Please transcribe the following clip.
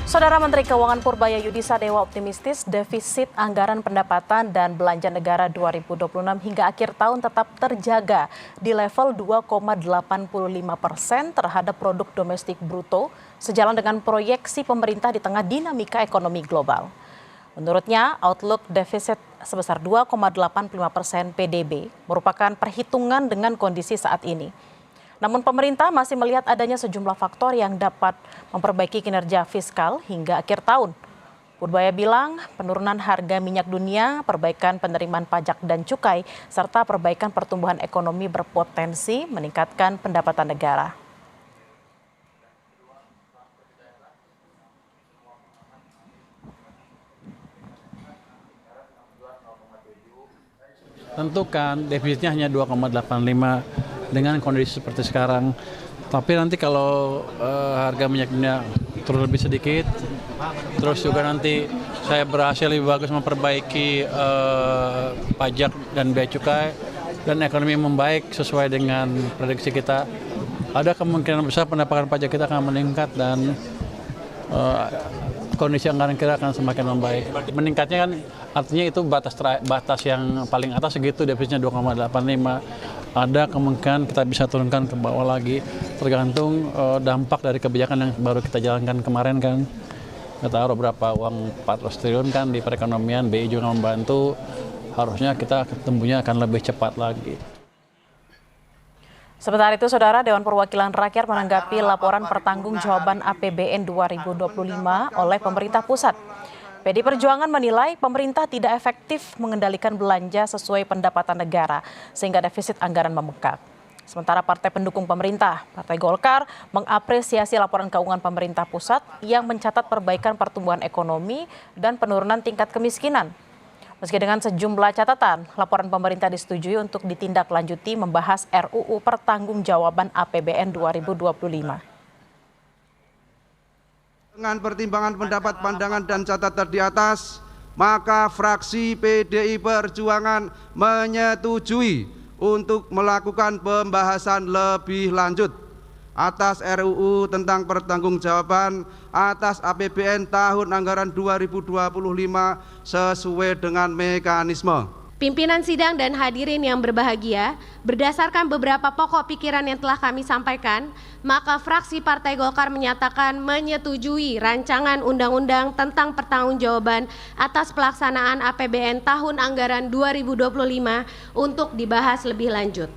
Saudara Menteri Keuangan Purbaya Yudisadewa optimistis defisit anggaran pendapatan dan belanja negara 2026 hingga akhir tahun tetap terjaga di level 2,85% terhadap produk domestik bruto, sejalan dengan proyeksi pemerintah di tengah dinamika ekonomi global. Menurutnya, outlook defisit sebesar 2,85% PDB merupakan perhitungan dengan kondisi saat ini. Namun pemerintah masih melihat adanya sejumlah faktor yang dapat memperbaiki kinerja fiskal hingga akhir tahun. Purbaya bilang penurunan harga minyak dunia, perbaikan penerimaan pajak dan cukai, serta perbaikan pertumbuhan ekonomi berpotensi meningkatkan pendapatan negara. Tentu kan defisitnya hanya 2,85 dengan kondisi seperti sekarang. Tapi nanti kalau harga minyak dunia turun lebih sedikit, terus juga nanti saya berhasil lebih bagus memperbaiki pajak dan bea cukai, dan ekonomi membaik sesuai dengan prediksi kita, ada kemungkinan besar pendapatan pajak kita akan meningkat dan kondisi anggaran kita akan semakin membaik. Meningkatnya kan artinya itu batas yang paling atas segitu, defisitnya 2,85. Ada kemungkinan kita bisa turunkan ke bawah lagi, tergantung dampak dari kebijakan yang baru kita jalankan kemarin kan. Kita taruh berapa uang 400 triliun kan di perekonomian, BI juga membantu, harusnya kita tumbuhnya akan lebih cepat lagi. Sementara itu, Saudara, Dewan Perwakilan Rakyat menanggapi laporan pertanggungjawaban APBN 2025 oleh pemerintah pusat. PD Perjuangan menilai pemerintah tidak efektif mengendalikan belanja sesuai pendapatan negara, sehingga defisit anggaran membengkak. Sementara partai pendukung pemerintah, Partai Golkar, mengapresiasi laporan keuangan pemerintah pusat yang mencatat perbaikan pertumbuhan ekonomi dan penurunan tingkat kemiskinan. Meski dengan sejumlah catatan, laporan pemerintah disetujui untuk ditindaklanjuti membahas RUU Pertanggungjawaban APBN 2025. Dengan pertimbangan pendapat, pandangan, dan catatan di atas, maka fraksi PDI Perjuangan menyetujui untuk melakukan pembahasan lebih lanjut atas RUU tentang pertanggungjawaban atas APBN tahun anggaran 2025 sesuai dengan mekanisme. Pimpinan sidang dan hadirin yang berbahagia, berdasarkan beberapa pokok pikiran yang telah kami sampaikan, maka fraksi Partai Golkar menyatakan menyetujui rancangan undang-undang tentang pertanggungjawaban atas pelaksanaan APBN tahun anggaran 2025 untuk dibahas lebih lanjut.